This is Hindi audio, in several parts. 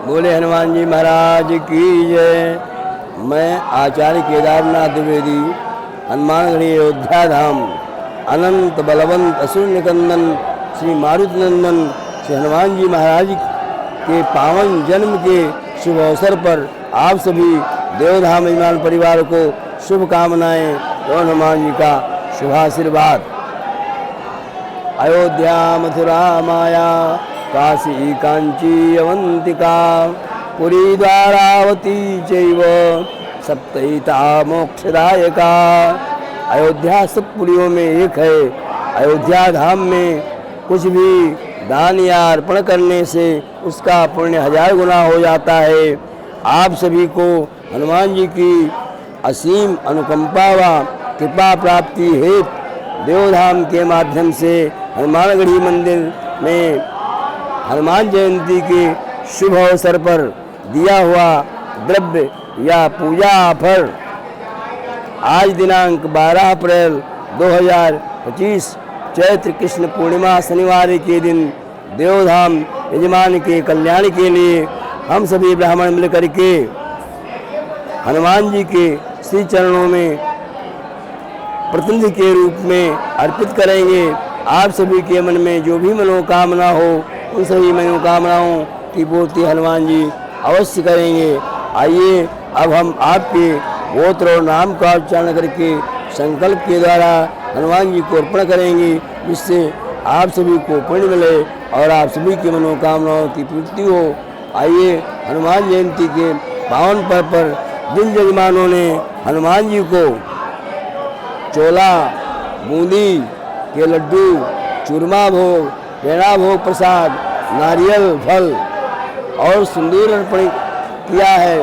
बोले हनुमान जी महाराज की जय। मैं आचार्य केदारनाथ द्विवेदी, हनुमानगढ़ी अयोध्या धाम, अनंत बलवंत असुर निकंदन श्री मारुति नंदन श्री हनुमान जी महाराज के पावन जन्म के शुभ अवसर पर आप सभी देवधाम यजमान परिवार को शुभकामनाएं और हनुमान जी का शुभाशीर्वाद। अयोध्या मथुरा माया काशी कांची अवंतिका पुरी द्वारावती चैव सप्तहिता मोक्षदायका। अयोध्या सब पुरियों में एक है। अयोध्या धाम में कुछ भी दान या अर्पण करने से उसका पुण्य 1000 गुना हो जाता है। आप सभी को हनुमान जी की असीम अनुकंपा व कृपा प्राप्ति हेतु देवधाम के माध्यम से हनुमानगढ़ी मंदिर में हनुमान जयंती के शुभ अवसर पर दिया हुआ द्रव्य या पूजा ऑफर आज दिनांक 12 अप्रैल 2025 चैत्र कृष्ण पूर्णिमा शनिवार के दिन देवधाम यजमान के कल्याण के लिए हम सभी ब्राह्मण मिलकर के हनुमान जी के श्री चरणों में प्रतिनिधि के रूप में अर्पित करेंगे। आप सभी के मन में जो भी मनोकामना हो उन सभी मनोकामनाओं की पूर्ति हनुमान जी अवश्य करेंगे। आइए अब हम आपके गोत्र और नाम का उच्चारण करके संकल्प के द्वारा हनुमान जी को अर्पण करेंगे, जिससे आप सभी को पुण्य मिले और आप सभी की मनोकामनाओं की पूर्ति हो। आइए हनुमान जयंती के पावन पर्व पर जिन यजमानों ने हनुमान जी को चोला, बूंदी के लड्डू, चूरमा भोग, पेड़ा भोग प्रसाद, नारियल फल और सिंदूर अर्पण किया है,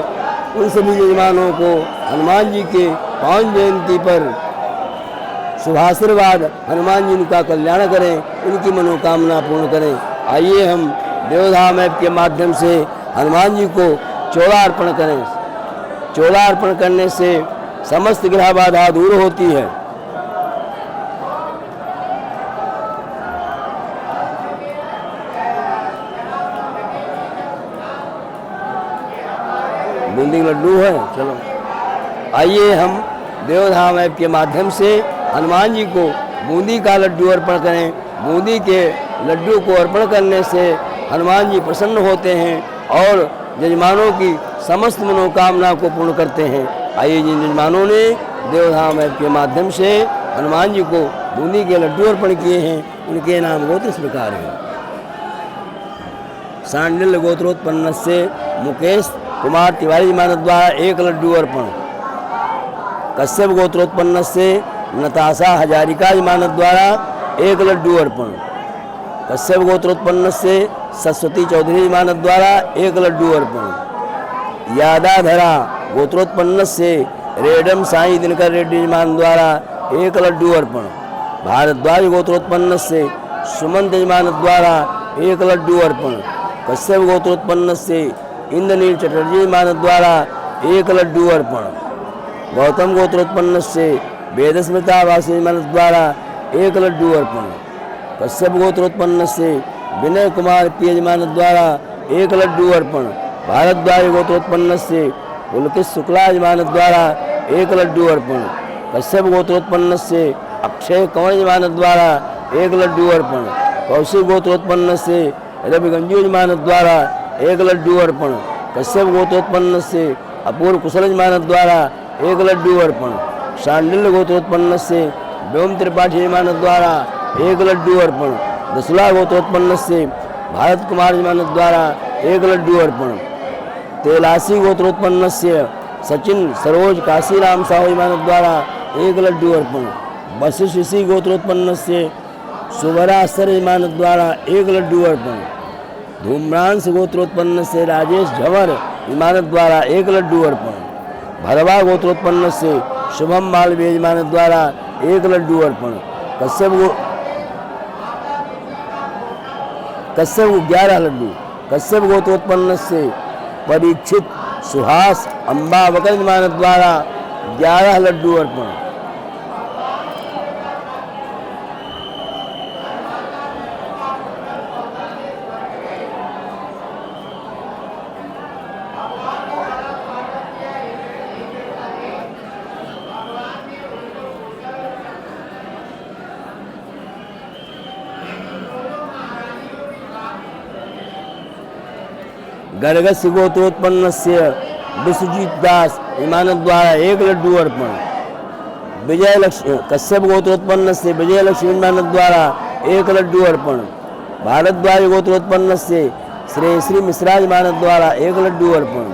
उन सभी यजमानों को हनुमान जी के पावन जयंती पर शुभाशीर्वाद हनुमान जी उनका कल्याण करें, उनकी मनोकामना पूर्ण करें। आइए हम देवधाम ऐप के माध्यम से हनुमान जी को चोला अर्पण करें। चोला अर्पण करने से समस्त ग्रह बाधा दूर होती है। बूंदी लड्डू है, चलो आइए हम देवधाम ऐप के माध्यम से हनुमान जी को बूंदी का लड्डू अर्पण करें। बूंदी के लड्डू को अर्पण करने से हनुमान जी प्रसन्न होते हैं और यजमानों की समस्त मनोकामना को पूर्ण करते हैं। आइए जिन यजमानों ने देवधाम ऐप के माध्यम से हनुमान जी को बूंदी के लड्डू अर्पण किए हैं, उनके नाम गोत्र इस प्रकार हैं। सांडिल्य गोत्रोत्पन्न से मुकेश कुमार तिवारी यजमान द्वारा 1 लड्डू अर्पण। कश्यप गोत्रोत्पन्न से नताशा हजारिका यजमान द्वारा 1 लड्डू अर्पण। कश्यप गोत्रोत्पन्न से सरस्वती चौधरी यजमान द्वारा 1 लड्डू अर्पण। यादाधरा गोत्रोत्पन्न से रेडम साई दिनकर रेड्डी यजमान द्वारा 1 लड्डू अर्पण। भारद्वाज गोत्रोत्पन्न से सुमंत यजमान द्वारा 1 लड्डू अर्पण। कश्यप गोत्रोत्पन्न से इंद्रनील चटर्जी यजमान द्वारा 1 लड्डू अर्पण। गौतम गोत्रोत्पन्न से वेदस्मृता वासी यजमान द्वारा 1 लड्डू अर्पण। कश्यप गोत्रोत्पन्न से विनय कुमार पी यजमान द्वारा 1 लड्डू अर्पण। भारद्वाज गोत्रोत्पन्न से पुलकित शुक्ला यजमान द्वारा 1 लड्डू अर्पण। कश्यप गोत्रोत्पन्न से अक्षय कंवर यजमान द्वारा 1 लड्डू अर्पण। कौशिक गोत्रोत्पन्न से रविगंजू यजमान द्वारा 1 लड्डू अर्पण। कश्यप गोत्रोत्पन्न से अपूर्व कुशल यजमान द्वारा 1 लड्डू अर्पण। शांडिल्य गोत्रोत्पन्न से व्योम त्रिपाठी यजमान द्वारा 1 लड्डू अर्पण। दसुला गोत्रोत्पन्न से भारत कुमार यजमान द्वारा 1 लड्डू अर्पण। तेलासी गोत्रोत्पन्न से सचिन सरोज काशीराम साहू यजमान द्वारा 1 लड्डू अर्पण। वशिष्ठ ऋषि गोत्रोत्पन्न से सुभरा सर यजमान द्वारा 1 लड्डू अर्पण। धूम्रांश गोत्रोत्पन्न से राजेश झंवर यजमान द्वारा 1 लड्डू अर्पण। भरवा गोत्रोत्पन्न से शुभम मालवीय यजमान द्वारा 1 लड्डू अर्पण। कश्यप 11 लड्डू। कश्यप गोत्रोत्पन्न से परीक्षित सुहास अम्बा वकर यजमान द्वारा 11 लड्डू अर्पण। गर्गस्य गोत्रोत्पन्नस्य विश्वजीत दास ईमानत द्वारा 1 लड्डू अर्पण। विजय लक्ष्मी कश्यप गोत्रोत्पन्नस्य विजय लक्ष्मी ईमानत द्वारा 1 लड्डू अर्पण। भारद्वाज गोत्रोत्पन्नस्य श्री मिश्राज ईमानत द्वारा 1 लड्डू अर्पण।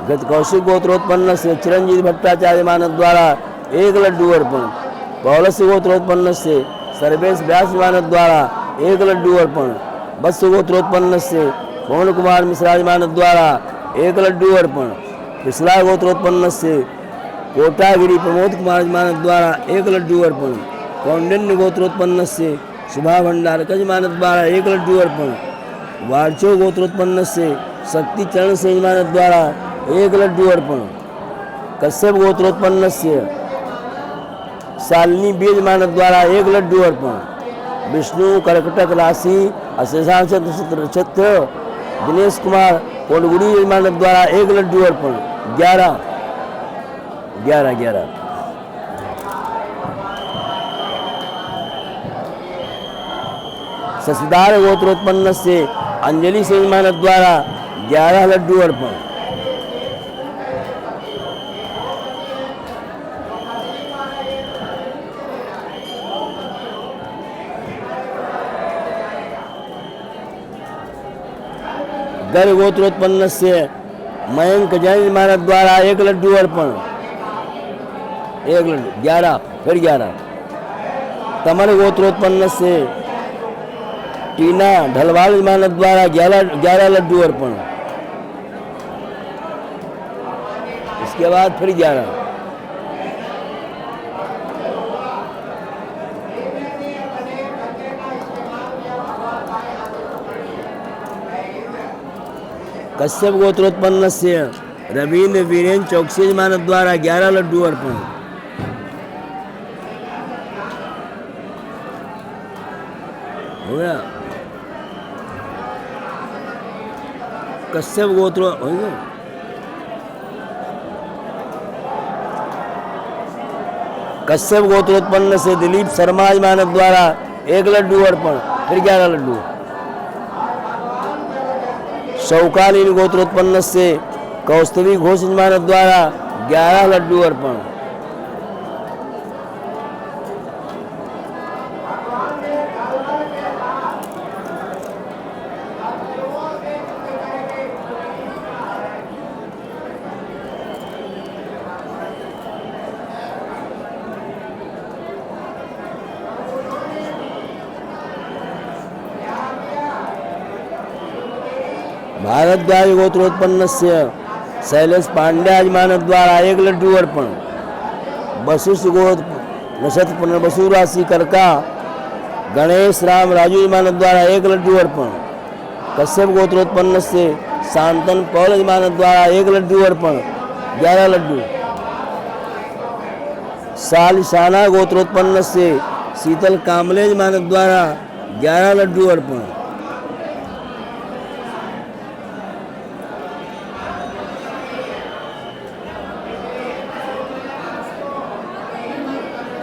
गत कौशिक गोत्रोत्पन्नस्य चिरंजीवी भट्टाचार्य ईमानत द्वारा 1 लड्डू अर्पण। पौलस्य गोत्रोत्पन्नस्य सर्वेश व्यास ईमानत द्वारा 1 लड्डू अर्पण। वत्स गोत्रोत्पन्नस्य पवन कुमार मिश्रा ईमानत द्वारा 1 लड्डू अर्पण। पिछला गोत्रोत्पन्नस्य कोटागिरी प्रमोद कुमार ईमानत द्वारा 1 लड्डू अर्पण। कौंडिन्य गोत्रोत्पन्नस्य शुभा भंडारकर ईमानत द्वारा 1 लड्डू अर्पण। वार्चो गोत्रोत्पन्नस्य शक्ति चरण से ईमानत द्वारा 1 लड्डू अर्पण। कश्यप गोत्रोत्पन्नस्य शालिनी बीज ईमानत द्वारा 1 लड्डू अर्पण। विष्णु कर्कटक राशि अशेषांश नक्षत्र दिनेश कुमार कोलगुड़ी ईमानत द्वारा 1 लड्डू अर्पण। 11 11 11 शशिधार गोत्रोत्पन्न से अंजलि से ईमानत द्वारा 11 लड्डू अर्पण। गर्ग गोत्रोत्पन्न से मयंक जैन ईमानत द्वारा 1 लड्डू अर्पण। 1 लड्डू 11 फिर 11। तमर गोत्रोत्पन्न से टीना ढलवाल ईमानत द्वारा 11 लड्डू अर्पण। इसके बाद फिर 11। कश्यप गोत्रोत्पन्न से रविंद्र वीरेंद्र चौकसी ईमानत द्वारा 11 लड्डू अर्पण। हो गया। कश्यप गोत्र हो गया। कश्यप गोत्रोत्पन्न से दिलीप शर्मा ईमानत द्वारा 1 लड्डू अर्पण। फिर 11 लड्डू। शौकालीन गोत्रोत्पन्न से कौस्तुभी घोष ईमानत द्वारा 11 लड्डू अर्पण। भारद्वाज गोत्रोत्पन्न से शैलेश पांड्या ईमानत द्वारा 1 लड्डू अर्पण। वशिष्ठ गोत्र नक्षत्र वसु राशि करका गणेश राम राजू ईमानत द्वारा 1 लड्डू अर्पण। कश्यप गोत्रोत्पन्न से शांतन पौल ईमानत द्वारा 1 लड्डू अर्पण। 11 लड्डू। सालिशाना गोत्रोत्पन्न से शीतल कामले ईमानत द्वारा 11 लड्डू अर्पण।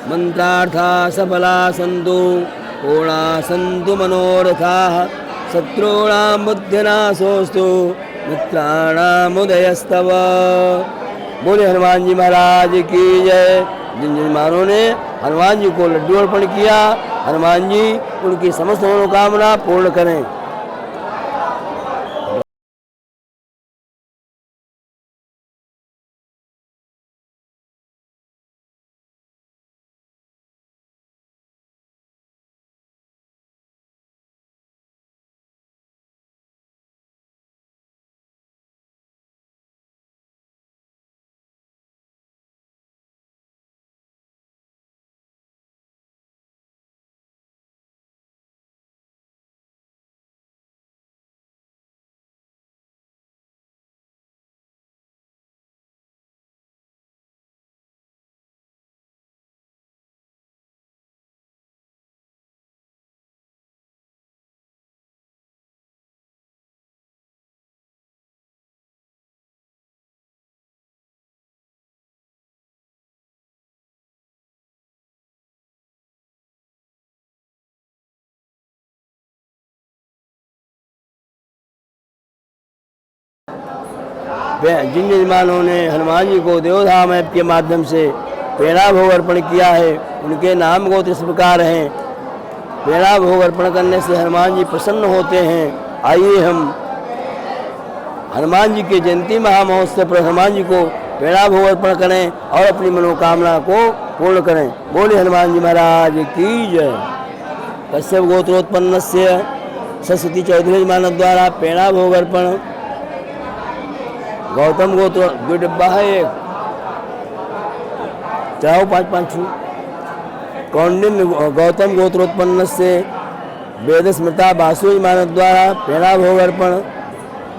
मंत्रार्था सफला सन्तु पूर्णा सन्तु मनोरथाः शत्रूणां बुद्धिनाशोऽस्तु मित्राणाम् उदयस्तव। बोले हनुमान जी महाराज की जय। जिन जिन मानों ने हनुमान जी को लड्डू अर्पण किया, हनुमान जी उनकी समस्त मनोकामना पूर्ण करें। जिन यजमानों ने हनुमान जी को देवधाम ऐप के माध्यम से पेड़ा भोग अर्पण किया है उनके नाम गोत्र इस प्रकार हैं। पेड़ा भोग अर्पण करने से हनुमान जी प्रसन्न होते हैं। आइए हम हनुमान जी के जयंती महामहोत्सव पर हनुमान जी को पेड़ा भोग अर्पण करें और अपनी मनोकामना को पूर्ण करें। बोले हनुमान जी महाराज की जय। कश्यप गोत्रोत्पन्न से सरस्वती चौधरी यजमान द्वारा पेड़ा भोग अर्पण। गौतम गोत्र 2 डिब्बा है, एक चढ़ाओ 5-5 कौंडिन्य गौतम गोत्रोत्पन्न से वेद स्मृता बासु यजमान द्वारा पेड़ा भोग अर्पण।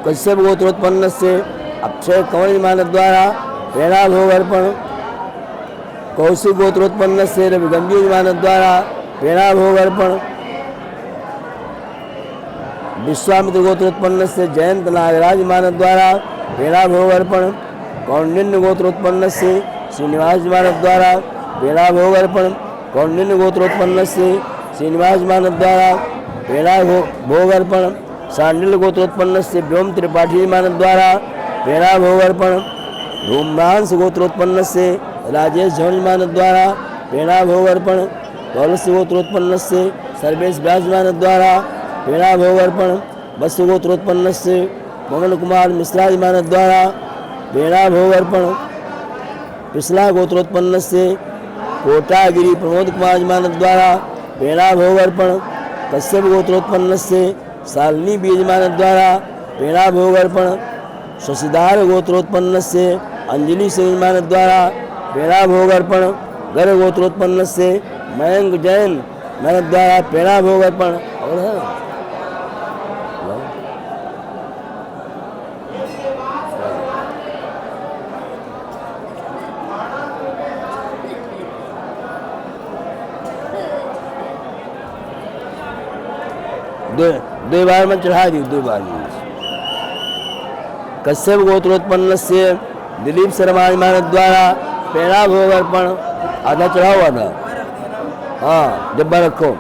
कश्यप गोत्रोत्पन्न से अक्षय कंवर यजमान द्वारा पेड़ा भोग अर्पण। कौशिक गोत्रोत्पन्न से रविगंजू यजमान द्वारा पेड़ा भोग अर्पण। विश्वामित्र गोत्रोत्पन्न से जयंत नागराज यजमान द्वारा पेड़ा भोग अर्पण। कौंडिन्य गोत्रोत्पन्न से श्रीनिवास यजमान द्वारा पेड़ा भोग अर्पण। कौंडिन्य गोत्रोत्पन्न से श्रीनिवास यजमान द्वारा पेड़ा भोग अर्पण। सांडिल्य गोत्रोत्पन्न से व्योम त्रिपाठी यजमान द्वारा पेड़ा भोग अर्पण। धूम्रांश गोत्रोत्पन्न से राजेश झौन यजमान द्वारा पेड़ा भोग अर्पण। कौलस्य गोत्रोत्पन्न से सर्वेश व्यास यजमान द्वारा पेड़ा भोग अर्पण। वसु गोत्रोत्पन्न से मोहन कुमार मिश्रा यजमान द्वारा पेड़ा भोग अर्पण। पिछला गोत्रोत्पन्न से कोटागिरी प्रमोद कुमार यजमान द्वारा पेड़ा भोग अर्पण। कश्यप गोत्रोत्पन्न से शालिनी बी यजमान द्वारा पेड़ा भोग अर्पण। शशिधार गोत्रोत्पन्न से अंजलि सिंह यजमान द्वारा पेड़ा भोग अर्पण। गर्ग गोत्रोत्पन्न से मयंक जैन यजमान द्वारा पेड़ा भोग अर्पण। और दो बार में चढ़ा दी, 2 बार में। कश्यप गोत्रोत्पन्न से दिलीप शर्मा यजमान द्वारा पेड़ा भोग अर्पण। आधा चढ़ाओ, आधा हाँ डब्बा रखो।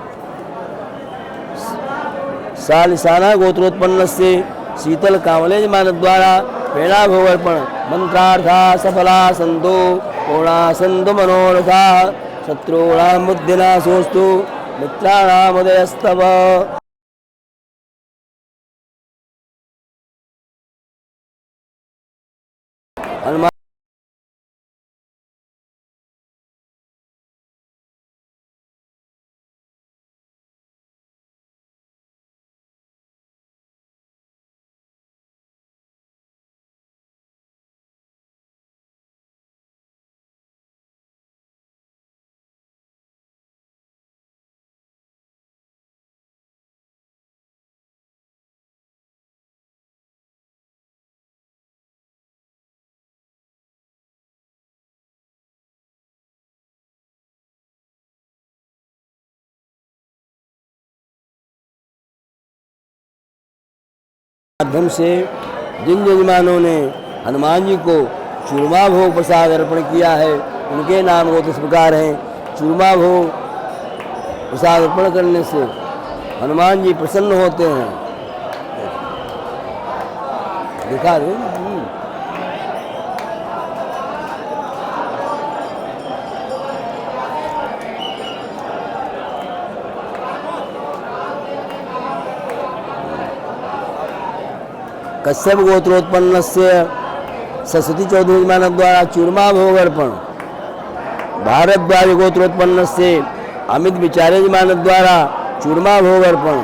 सालिसाना गोत्रोत्पन्न से शीतल कांवले यजमान द्वारा पेड़ा भोग अर्पण। मंत्रार्था सफला संतो पूर्णा संतु मनोरथा शत्रूणां बुद्धिनाशोऽस्तु मित्राणाम् उदयस्तव। हनुमान माध्यम से जिन यजमानों ने हनुमान जी को चूरमा भोग प्रसाद अर्पण किया है उनके नाम वो इस प्रकार हैं। चूरमा भोग प्रसाद अर्पण करने से हनुमान जी प्रसन्न होते हैं। दिखा दो। कश्यप गोत्रोत्पन्न से सरस्वती चौधरी यजमान द्वारा चूरमा भोग अर्पण। भारद्वाज गोत्रोत्पन्न से अमित विचारे यजमान द्वारा चूरमा भोग अर्पण।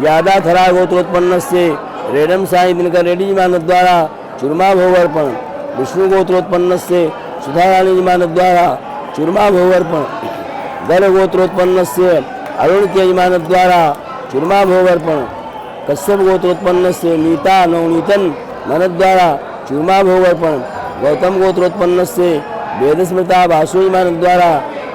यादाथरा गोत्रोत्पन्न से रेडम साई दिनकर रेड्डी यजमान द्वारा चूरमा भोग अर्पण। विष्णु गोत्रोत्पन्न से सुधा रानी यजमान द्वारा चूरमा भोग अर्पण। गर्ग गोत्रोत्पन्न से अरुण के यजमान द्वारा चूरमा भोग अर्पण। कश्यप गोत्रोत्पन्न से नीता नवनीतन मन द्वारा चूरमा भोग अर्पण। गौतम गोत्रोत्पन्न से वेद स्मृता बासु यजमान द्वारा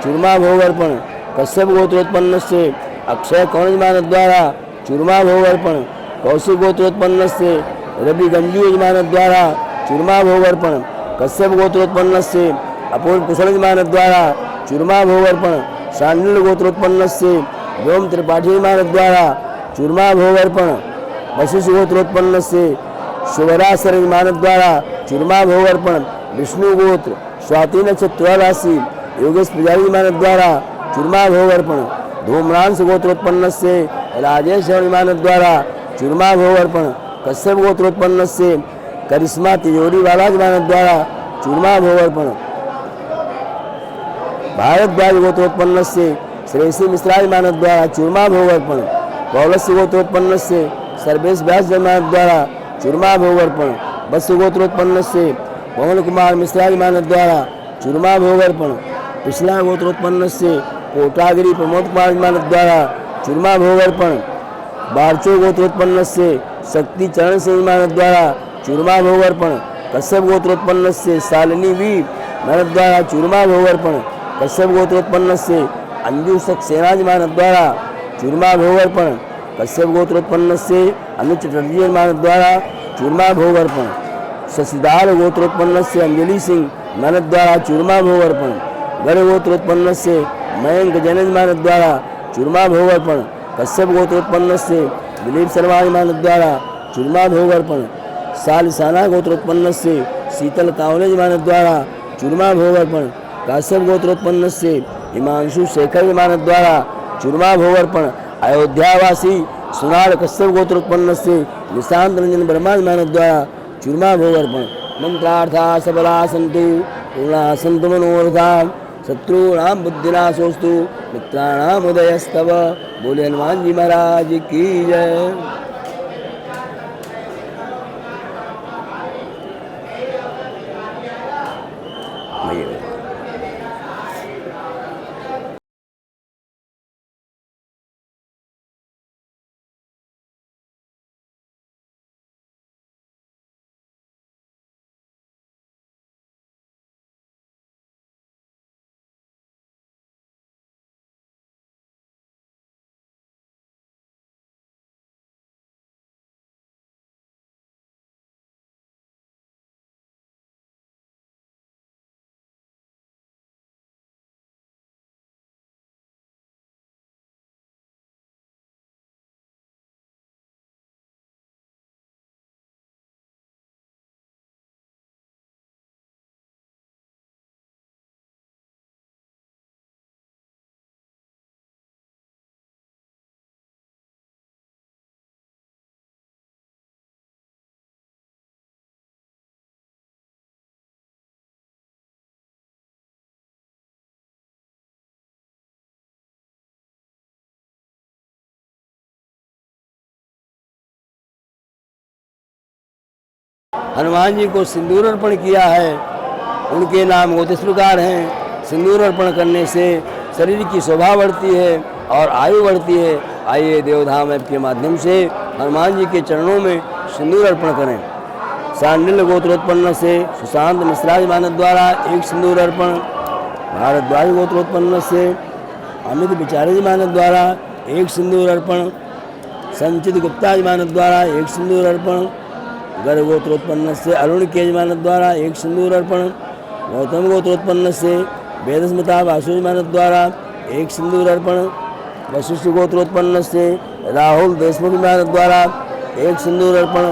चूरमा भोग अर्पण। कश्यप गोत्रोत्पन्न से अक्षय कंवर यजमान द्वारा चूरमा भोग अर्पण। कौशिक गोत्रोत्पन्न से रवि गंजू यजमान द्वारा चूरमा भोग अर्पण। कश्यप गोत्रोत्पन्न से अपूर्व कुशल यजमान द्वारा चूरमा भोग अर्पण। सांडिल्य गोत्रोत्पन्न से व्योम त्रिपाठी यजमान द्वारा चूरमा भोग अर्पण। वशिष्ठ गोत्रोत्पन्न से शुभरासर विमान द्वारा चूरमा भोग अर्पण। विष्णु गोत्र स्वाति नक्षत्र तुला राशि योगेश पुजारी विमान द्वारा चूरमा भोग अर्पण। धूम्रांश गोत्रोत्पन्न से राजेश विमान द्वारा चूरमा भोग अर्पण। कश्यप गोत्रोत्पन्न से करिश्मा तिजोरी वाला विमान द्वारा चूरमा भोग अर्पण। भारद्वाज गोत्रोत्पन्न से श्रेयसी मिश्रा विमान द्वारा चूरमा भोग अर्पण। पौलस्य गोत्रोत्पन्न से सर्वेश व्यास विमान द्वारा चूरमा भोग अर्पण। वत्स गोत्रोत्पन्न से पवन कुमार मिश्रा विमान द्वारा चूरमा भोग अर्पण। पिछला गोत्रोत्पन्न से कोटागिरी प्रमोद कुमार विमान द्वारा चूरमा भोग अर्पण। बारचो गोत्रोत्पन्न से शक्ति चरण सिंह विमान द्वारा चूरमा भोग अर्पण। कश्यप गोत्रोत्पन्न से शालिनी वी विमान द्वारा चूरमा भोग अर्पण। कश्यप गोत्रोत्पन्न से अंजू सक्सेना विमान द्वारा चूरमा भोग अर्पण। कश्यप गोत्रोत्पन्न से अनु चटर्जी विमान द्वारा चूरमा भोग अर्पण। शशिदार गोत्रोत्पन्न से अंजलि सिंह विमान द्वारा चूरमा भोग अर्पण। गढ़ गोत्रोत्पन्न से मयंक जैन विमान द्वारा चूरमा भोग अर्पण। कश्यप गोत्रोत्पन्न से दिलीप शर्मा विमान द्वारा चूरमा भोग अर्पण। सालिसाना गोत्रोत्पन्न से शीतल कावले विमान द्वारा चूरमा भोग अर्पण। काश्यप गोत्रोत्पन्न से हिमांशु शेखर विमान द्वारा चूरमा भोग अर्पण। अयोध्यावासी सुनार कश्यप गोत्रोत्पन्न से निशांत रंजन वर्मा विमान द्वारा चूरमा भोग अर्पण। मंत्रार्था सबला सन्तु पूर्णा सन्तु मनोरथा शत्रूणां बुद्धिनाशोस्तु मित्राणाम उदयस्तव। बोले हनुमान जी महाराज की जय। हनुमान जी को सिंदूर अर्पण किया है। उनके नाम कुछ इस प्रकार हैं। सिंदूर अर्पण करने से शरीर की शोभा बढ़ती है और आयु बढ़ती है। आइए देवधाम ऐप के माध्यम से हनुमान जी के चरणों में सिंदूर अर्पण करें। सांडिल्य गोत्रोत्पन्न से सुशांत मिश्रा विमान द्वारा एक सिंदूर अर्पण। भारद्वाज गोत्रोत्पन्न से अमित बिचारी विमान द्वारा एक सिंदूर अर्पण। संचित गुप्ता विमान द्वारा एक सिंदूर अर्पण। गर्ग गोत्रोत्पन्न से अरुण के यजमान द्वारा एक सिंदूर अर्पण। गौतम गोत्रोत्पन्न से वेदस्मिता वासु यजमान द्वारा एक सिंदूर अर्पण। वशिष्ठ गोत्रोत्पन्न से राहुल देशमुख यजमान द्वारा एक सिंदूर अर्पण।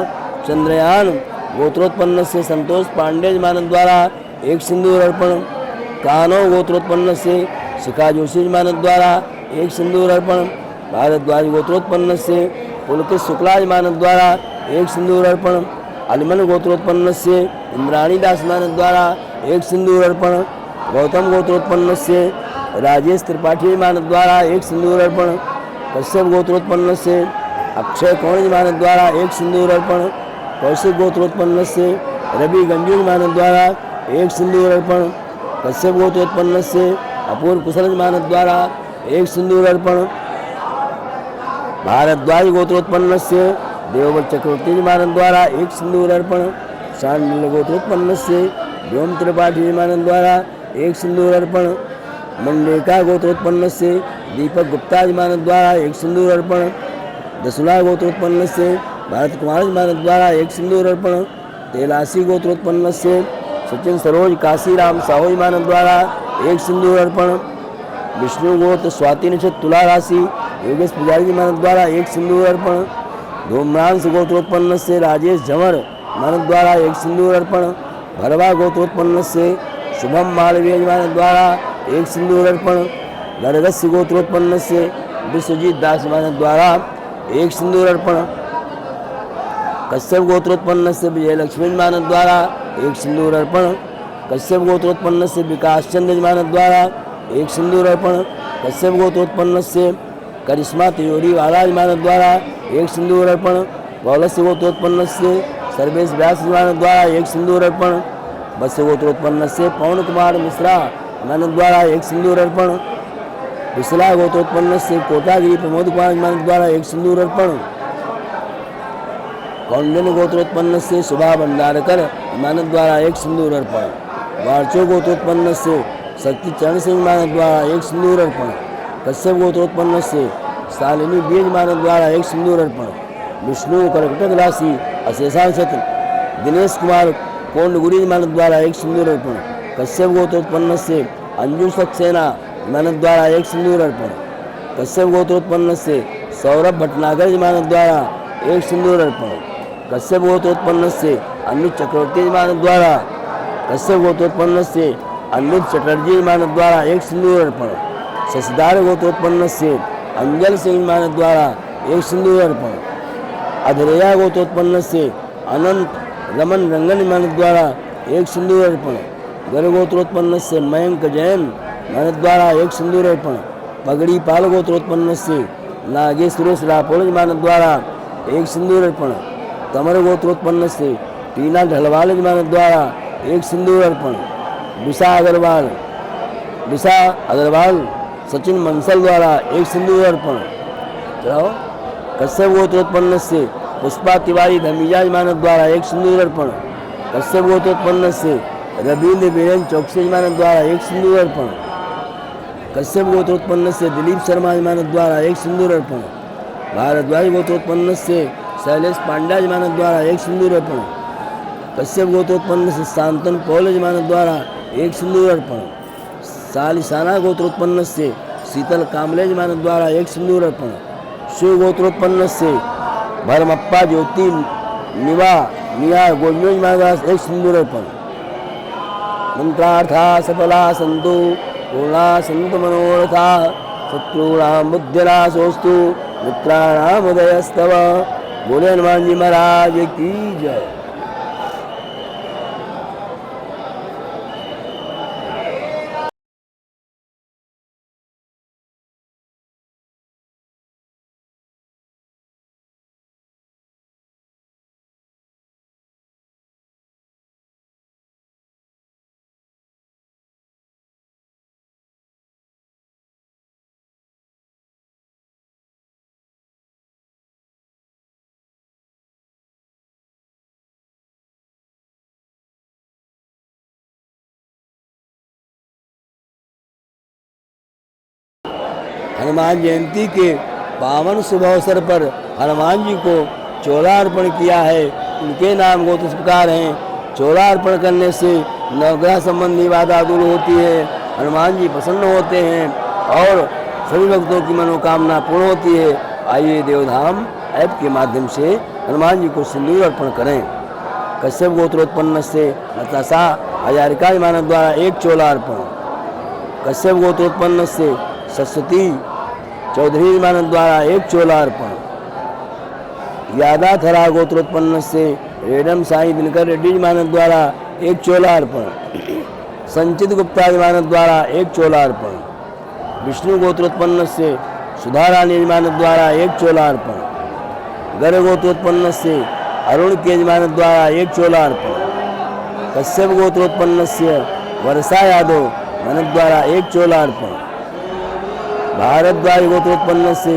चंद्रयान गोत्रोत्पन्न से संतोष पांडे यजमान द्वारा एक सिंदूर अर्पण। कानव गोत्रोत्पन्न से शिखा जोशी यजमान द्वारा एक सिंदूर अर्पण। भारद्वाज गोत्रोत्पन्न से पुलकित शुक्ला यजमान द्वारा एक सिंदूर अर्पण। अलिमन गोत्रोत्पन्न से इंद्राणी दास यजमान द्वारा एक सिंदूर अर्पण। गौतम गोत्रोत्पन्न से राजेश त्रिपाठी यजमान द्वारा एक सिंदूर अर्पण। कश्यप गोत्रोत्पन्न से अक्षय कौण यजमान द्वारा एक सिंदूर अर्पण। कौशिक गोत्रोत्पन्न से रवि गंजू यजमान द्वारा एक सिंदूर अर्पण। कश्यप गोत्रोत्पन्न से अपूर्व कुशल यजमान द्वारा एक सिंदूर अर्पण। भारद्वाज गोत्रोत्पन्न से देवव्रत चक्रवर्ती यजमान द्वारा एक सिंदूर अर्पण। शांडिल्य गोत्रोत्पन्न से व्योम त्रिपाठी यजमान द्वारा एक सिंदूर अर्पण। मंडेका गोत्रोत्पन्न से दीपक गुप्ता यजमान द्वारा एक सिंदूर अर्पण। दसुला गोत्रोत्पन्न से भारत कुमार यजमान द्वारा एक सिंदूर अर्पण। तेलासी गोत्रोत्पन्न से सचिन सरोज काशीराम साहू यजमान द्वारा एक सिंदूर अर्पण। विष्णु गोत्र स्वाति नक्षत्र तुला राशि योगेश पुजारी यजमान द्वारा एक सिंदूर अर्पण। धूम्रांश गोत्रोत्पन्न से राजेश झंवर यजमान द्वारा एक सिंदूर अर्पण। भरवा गोत्रोत्पन्न से शुभम मालवीय यजमान द्वारा एक सिंदूर अर्पण। गर्गस्य गोत्रोत्पन्न से विश्वजीत दास यजमान द्वारा एक सिंदूर अर्पण। कश्यप गोत्रोत्पन्न से विजयलक्ष्मी यजमान द्वारा एक सिंदूर अर्पण। कश्यप गोत्रोत्पन्न से विकास चंद्र यजमान द्वारा एक सिंदूर अर्पण। कश्यप गोत्रोत्पन्न से करिश्मा तिजोरी वाला यजमान द्वारा एक सिंदूर अर्पण। पौलस्य गोत्रोत्पन्न से सर्वेश व्यास यजमान द्वारा एक सिंदूर अर्पण। वत्स्य गोत्रोत्पन्न से पवन कुमार मिश्रा यजमान द्वारा एक सिंदूर अर्पण। विशला गोत्रोत्पन्न से कोटागिरी प्रमोद कुमार यजमान द्वारा एक सिंदूर अर्पण। कौंडिन्य गोत्रोत्पन्न से शुभा भंडारकर यजमान द्वारा एक सिंदूर अर्पण। वार्चो गोत्रोत्पन्न से शक्ति चरण सिंह यजमान द्वारा एक सिंदूर अर्पण। कश्यप गोत्रोत्पन्न से शालिनी बीज यजमान द्वारा एक सिंदूर अर्पण। विष्णु कर्कटक राशि अशेषांश दिनेश कुमार कोंडगुरी यजमान द्वारा एक सिंदूर अर्पण। कश्यप गोत्रोत्पन्न से अंजू सक्सेना यजमान द्वारा एक सिंदूर अर्पण। कश्यप गोत्रोत्पन्न से सौरभ भटनागर यजमान द्वारा एक सिंदूर अर्पण। कश्यप गोत्रोत्पन्न से अमित चक्रवर्ती यजमान द्वारा कश्यप गोत्रोत्पन्न से अमित चटर्जी यजमान द्वारा एक सिंदूर अर्पण। शशिधार गोत्रोत्पन्न से अंजल सिंह यजमान द्वारा एक सिंदूर अर्पण। अधरेया गोत्रोत्पन्न से अनंत रमन रंगन यजमान द्वारा एक सिंदूर अर्पण। गर गोत्रोत्पन्न से मयंक जैन यजमान द्वारा एक सिंदूर अर्पण। पगड़ी पाल गोत्रोत्पन्न से नागेश सुरेश रापोल यजमान द्वारा एक सिंदूर अर्पण। तमर गोत्रोत्पन्न से टीना ढलवाल यजमान द्वारा एक सिंदूर अर्पण। विशा अग्रवाल सचिन मंसल द्वारा एक सिंदूर अर्पण। चलो कश्यप गोत्रोत्पन्न से पुष्पा तिवारी धमीजा यजमान द्वारा एक सिंदूर अर्पण। कश्यप गोत्रोत्पन्न से रविंद्र बीरेन चौकसी यजमान द्वारा एक सिंदूर अर्पण। कश्यप गोत्रोत्पन्न से दिलीप शर्मा यजमान द्वारा एक सिंदूर अर्पण। भारद्वाज गोत्रोत्पन्न से शैलेश पांड्या यजमान द्वारा एक सिंदूर अर्पण। कश्यप गोत्रोत्पन्न से शांतन पौल यजमान द्वारा एक सिंदूर अर्पण। सालिसाना गोत्रोत्पन्न से शीतल कामले यजमान द्वारा एक सिंदूर अर्पण। शिव गोत्रोत्पन्न से भरमप्पा ज्योति निवा मिया गोजो यजमान द्वारा एक सिंदूर अर्पण। मंत्रार्था सफला संतु पूर्णा संत मनोरथा शत्रुणाम बुद्धिनाशोस्तु मित्राणाम उदयस्तव। बोले हनुमान जी महाराज की जय। हनुमान जयंती के पावन शुभ अवसर पर हनुमान जी को चोला अर्पण किया है। उनके नाम गोत्र इस प्रकार हैं। चोला अर्पण करने से नवग्रह संबंधी बाधा दूर होती है, हनुमान जी प्रसन्न होते हैं और सभी भक्तों की मनोकामना पूर्ण होती है। आइए देवधाम ऐप के माध्यम से हनुमान जी को सिंदूर अर्पण करें। कश्यप गोत्रोत्पन्न से नताशा हजारिका यजमान द्वारा एक चोला अर्पण। कश्यप गोत्रोत्पन्न से सरस्वती चौधरी यजमान द्वारा एक चोला अर्पण। यादाथरा गोत्रोत्पन्न से रेडम साई दिनकर रेड्डी यजमान द्वारा एक चोला अर्पण। संचित गुप्ता यजमान द्वारा एक चोला अर्पण। विष्णु गोत्रोत्पन्न से सुधा रानी यजमान द्वारा एक चोला अर्पण। गर गोत्रोत्पन्न से अरुण के यजमान द्वारा एक चोला अर्पण। कश्यप गोत्रोत्पन्न से वर्षा यादव यजमान द्वारा एक चोला अर्पण। भारद्वाज गोत्रोत्पन्न से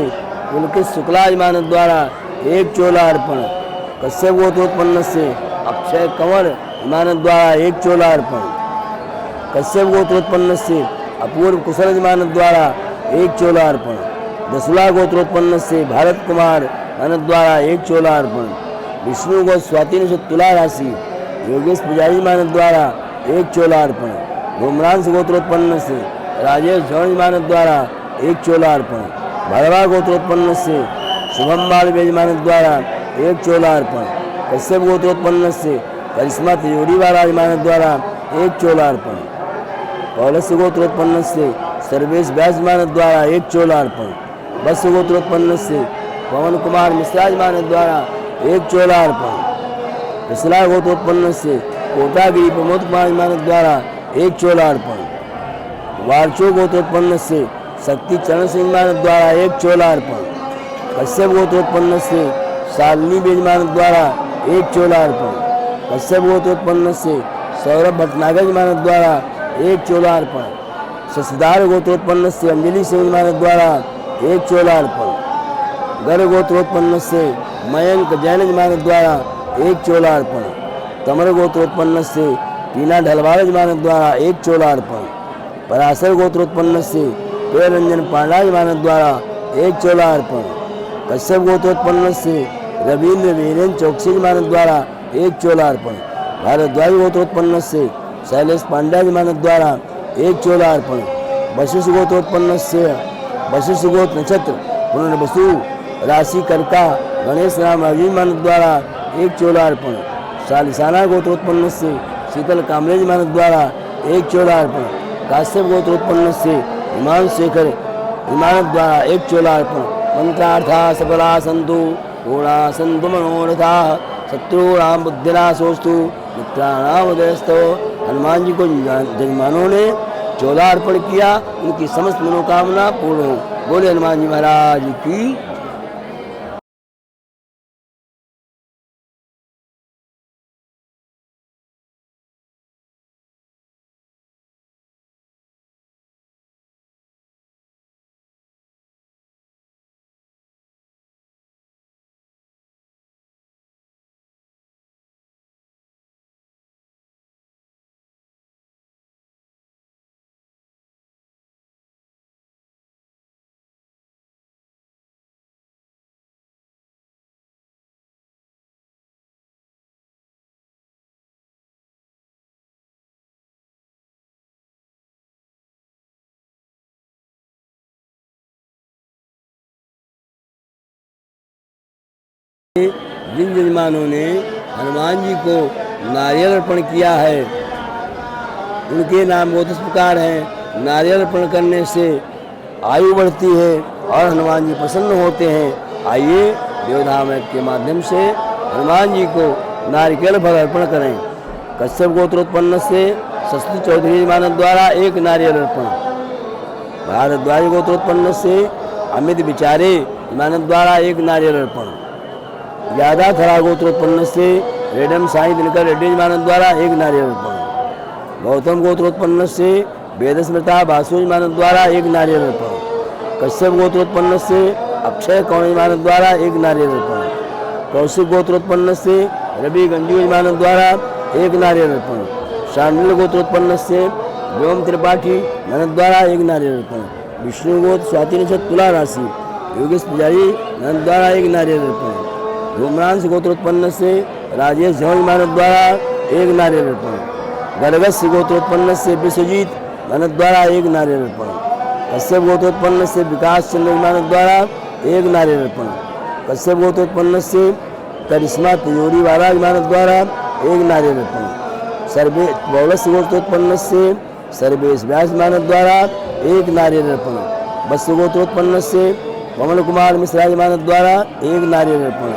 पुलकित शुक्ला यजमान द्वारा एक चोला अर्पण। कश्यप गोत्रोत्पन्न से अक्षय कंवर यजमान द्वारा एक चोला अर्पण। कश्यप गोत्रोत्पन्न से अपूर्व कुशल यजमान द्वारा एक चोला अर्पण। दसुला गोत्रोत्पन्न से भारत कुमार यजमान द्वारा एक चोला अर्पण। विष्णु गो स्वाति से तुला राशि योगेश पुजारी यजमान द्वारा एक चोला अर्पण। धूम्रांश गोत्रोत्पन्न से राजेश झौन यजमान द्वारा एक चोला अर्पण। भरवा गोत्रोत्पन्न से शुभम मालवीय यजमान द्वारा एक चोला अर्पण। कश्यप गोत्रोत्पन्न से करिश्मा तिजोरी महाराज द्वारा एक चोला अर्पण। पौलस्य गोत्रोत्पन्न से सर्वेश व्यास द्वारा एक चोला अर्पण। वत्स गोत्रोत्पन्न से पवन कुमार मिश्राज द्वारा एक चोला अर्पण। कृष्णा गोत्रोत्पन्न से कोटागिरी प्रमोद कुमार द्वारा एक चोला अर्पण। वार्चो गोत्रोत्पन्न से शक्ति चरण सिंह द्वारा एक चोला अर्पण। कश्यप गोत्रोत्पन्न से शालिनी बेजमान द्वारा एक चोला अर्पण। कश्यप गोत्रोत्पन्न से सौरभ भटनागर द्वारा एक चोला अर्पण। शशिधार गोत्रोत्पन्न से अंजलि सिंह द्वारा एक चोला अर्पण। गर्ग गोत्रोत्पन्न से मयंक जैन द्वारा एक चोला अर्पण। तमर गोत्रोत्पन्न से टीना ढलवाड़ द्वारा एक चोला अर्पण। पराशर गोत्रोत्पन्न से पेय रंजन पांडा द्वारा एक चोला अर्पण। कश्यप गोत्रोत्पन्न से रविंद्र वीरेंद्र चौकसी द्वारा एक चोला अर्पण। भारद्वाज गोत्रोत्पन्न से शैलेश पांड्या द्वारा एक चोला अर्पण। वशिष्ठ गोत्रोत्पन्न से वशिष्ठ गोत्र नक्षत्र पुनर्वसु राशि कर्का गणेश राम अभिमान द्वारा एक चोला अर्पण। शालिसाना गोत्रोत्पन्न से शीतल कामरेज द्वारा एक चोला अर्पण। काश्यप गोत्रोत्पन्न से हिमान शेखर हिमान द्वारा एक चोला अर्पण। मंत्रार्था सफला संतु पूर्णा संतु मनोरथा शत्रुणाम बुद्धिनाशोस्तु मित्राणाम उदयस्तो। हनुमान जी को जजमानों ने चोला अर्पण किया, उनकी समस्त मनोकामना पूर्ण हो। बोले हनुमान जी महाराज की। जिन जजमानों ने हनुमान जी को नारियल अर्पण किया है उनके नाम बहुत इस प्रकार हैं। नारियल अर्पण करने से आयु बढ़ती है और हनुमान जी प्रसन्न होते हैं। आइए देवधाम ऐप के माध्यम से हनुमान जी को नारिकेल फल अर्पण करें। कश्यप गोत्रोत्पन्न से शस्त्री चौधरी द्वारा एक नारियल अर्पण। भारद्वाज गोत्रोत्पन्न से अमित विचारे द्वारा एक नारियल अर्पण। यादा थरा गोत्रोत्पन्न से रेडम साई दिनकर रेड्डी द्वारा एक नारियल अर्पण। गौतम गोत्रोत्पन्न से वेद स्मृता बासु द्वारा एक नारियल अर्पण। कश्यप गोत्रोत्पन्न से अक्षय कौण द्वारा एक नारियल अर्पण। कौशिक गोत्रोत्पन्न से रवि गंजू द्वारा एक नारियल अर्पण। शांडिल गोत्रोत्पन्न से व्योम त्रिपाठी द्वारा एक नारियल अर्पण। विष्णु गोत्र स्वाति नक्षत्र तुला राशि योगेश पुजारी द्वारा एक नारियल अर्पण। धूम्रांश गोत्रोत्पन्न से राजेश झौल द्वारा एक नारियल अर्पण। गर्गस्य गोत्रोत्पन्न से विश्वजीत द्वारा एक नारियल अर्पण। कश्यप गोत्रोत्पन्न से विकास चंद्र द्वारा एक नारियल अर्पण। कश्यप गोत्रोत्पन्न से करिश्मा तिजोरी महाराज द्वारा एक नारियल अर्पण। सर्वे पौलस्य गोत्रोत्पन्न से सर्वेश व्यास द्वारा एक नारियल अर्पण। वत्स गोत्रोत्पन्न से पवन कुमार मिश्राज द्वारा एक नारियल अर्पण।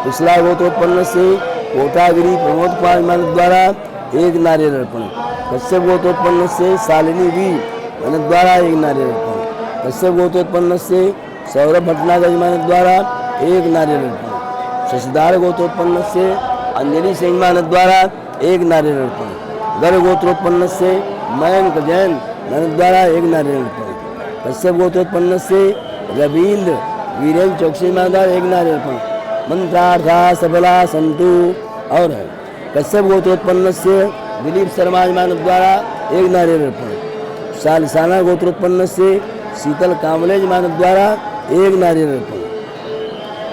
पिछला गोत्रोत्पन्न से कोटागिरी प्रमोद कुमार द्वारा एक नारियल अर्पण। कश्यप गोत्रोत्पन्न से शालिनी वी द्वारा एक नारियल अर्पण। कश्यप गोत्रोत्पन्न से सौरभ भटनागर द्वारा एक नारियल अर्पण। शशिधार गोत्रोत्पन्न से अंजलि सिंह द्वारा एक नारियल अर्पण। गर्ग गोत्रोत्पन्न से मयंक जैन द्वारा एक नारियल अर्पण। कश्यप गोत्रोत्पन्न से रविंद्र वीरेंद्र चौकसी द्वारा एक नारियल अर्पण। मंत्रार्था सफला संतु। और है कश्यप गोत्रोत्पन्न से दिलीप शर्मा द्वारा एक नारियल अर्पण। शालिसाना गोत्रोत्पन्न से शीतल कामरेज द्वारा एक नारियल अर्पण।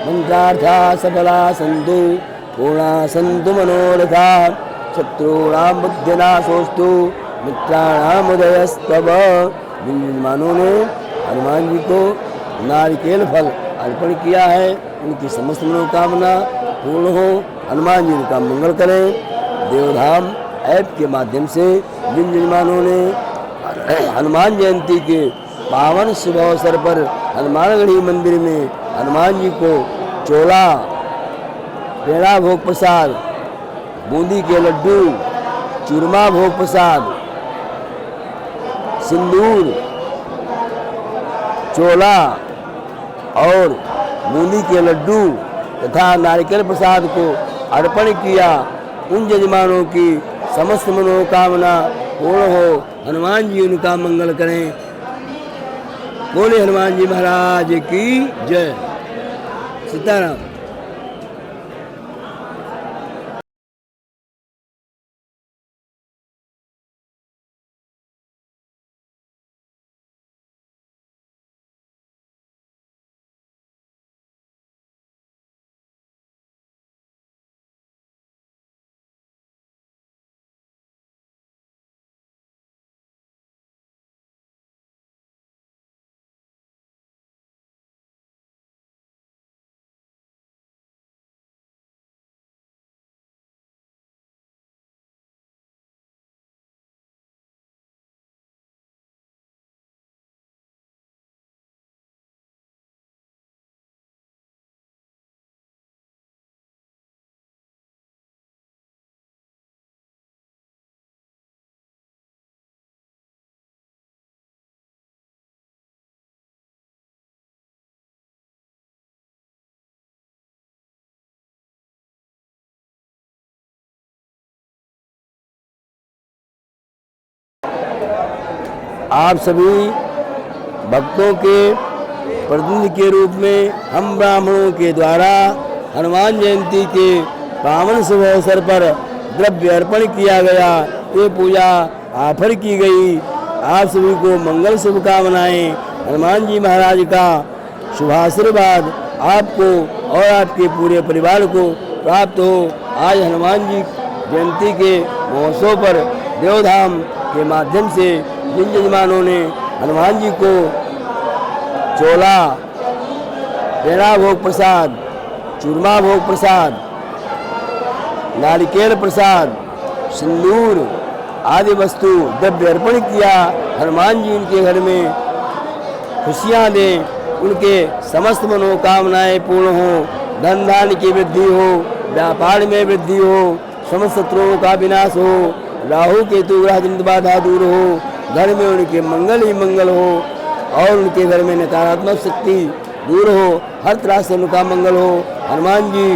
मंत्रार्था सफला संतु पूर्णा संतु मनोरथा शत्रुणाम बुद्धिनाशोस्तु मित्राणाम उदयस्तव। जिन जजमानों ने हनुमान जी को नारिकेल फल अर्पण किया है उनकी समस्त मनोकामना पूर्ण हो। हनुमान जी का मंगल करें। देवधाम ऐप के माध्यम से जिन जजमानों ने हनुमान जयंती के पावन शुभ अवसर पर हनुमानगढ़ी मंदिर में हनुमान जी को चोला, पेड़ा भोग प्रसाद, बूंदी के लड्डू, चूरमा भोग प्रसाद, सिंदूर, चोला और बूंदी के लड्डू तथा नारिकेल प्रसाद को अर्पण किया, उन जजमानों की समस्त मनोकामना पूर्ण हो। हनुमान जी उनका मंगल करें। बोले हनुमान जी महाराज की जय। सीताराम। आप सभी भक्तों के प्रतिनिधि के रूप में हम ब्राह्मणों के द्वारा हनुमान जयंती के पावन शुभ अवसर पर द्रव्य अर्पण किया गया। ये पूजा ऑफर की गई। आप सभी को मंगल शुभकामनाएं। हनुमान जी महाराज का शुभाशीर्वाद आपको और आपके पूरे परिवार को प्राप्त हो। आज हनुमान जी जयंती के महोत्सव पर देवधाम के माध्यम से जिन जजमानों ने हनुमान जी को चोला, पेड़ा भोग प्रसाद, चूरमा भोग प्रसाद, नारिकेल प्रसाद, सिंदूर आदि वस्तु द्रव्य अर्पण किया, हनुमान जी उनके घर में खुशियाँ दें, उनके समस्त मनोकामनाएं पूर्ण हो, धन धान्य की वृद्धि हो, व्यापार में वृद्धि हो, समस्त शत्रुओं का विनाश हो, राहु केतु ग्रह जनित बाधा दूर हो, घर में उनके मंगल ही मंगल हो और उनके घर में नकारात्मक शक्ति दूर हो, हर तरह से उनका मंगल हो। हनुमान जी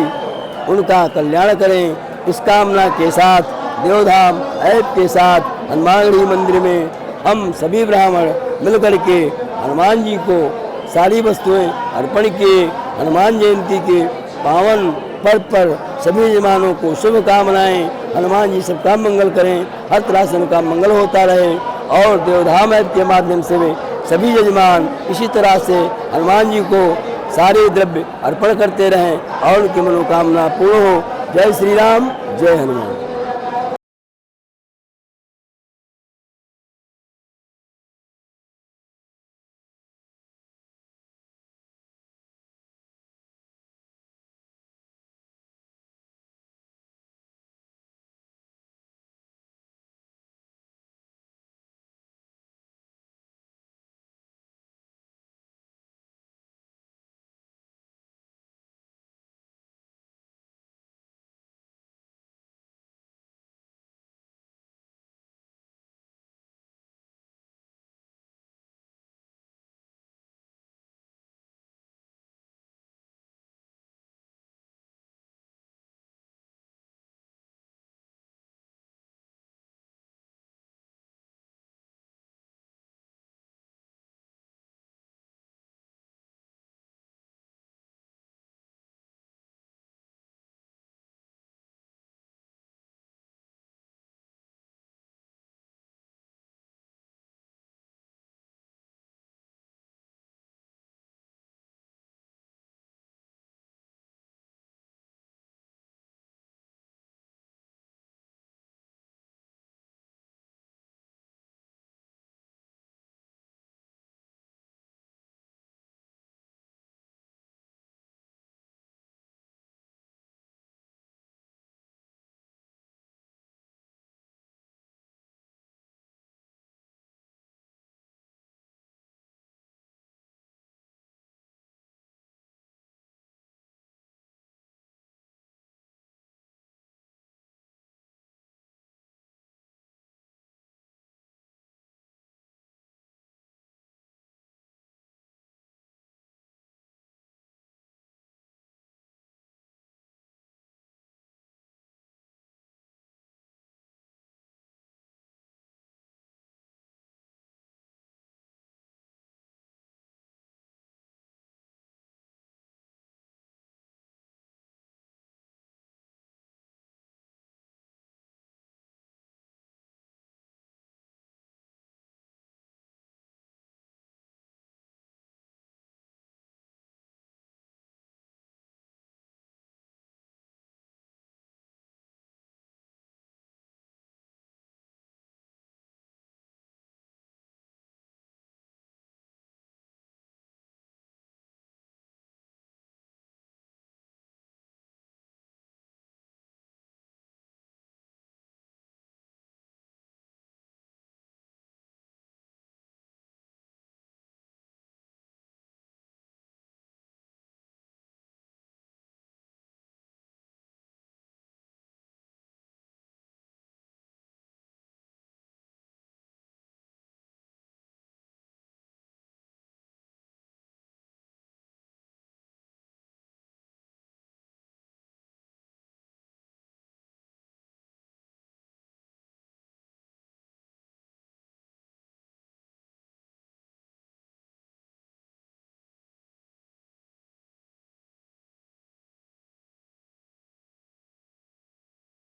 उनका कल्याण करें। इस कामना के साथ देवधाम ऐप के साथ हनुमानगढ़ी मंदिर में हम सभी ब्राह्मण मिलकर के हनुमान जी को सारी वस्तुएं अर्पण किए। हनुमान जयंती के पावन पर्व पर सभी जजमानों को शुभकामनाएं। हनुमान जी सबका मंगल करें, हर तरह से उनका मंगल होता रहे और देवधाम ऐप के माध्यम से वे सभी जजमान इसी तरह से हनुमान जी को सारे द्रव्य अर्पण करते रहें और उनकी मनोकामना पूर्ण हो। जय श्री राम, जय हनुमान।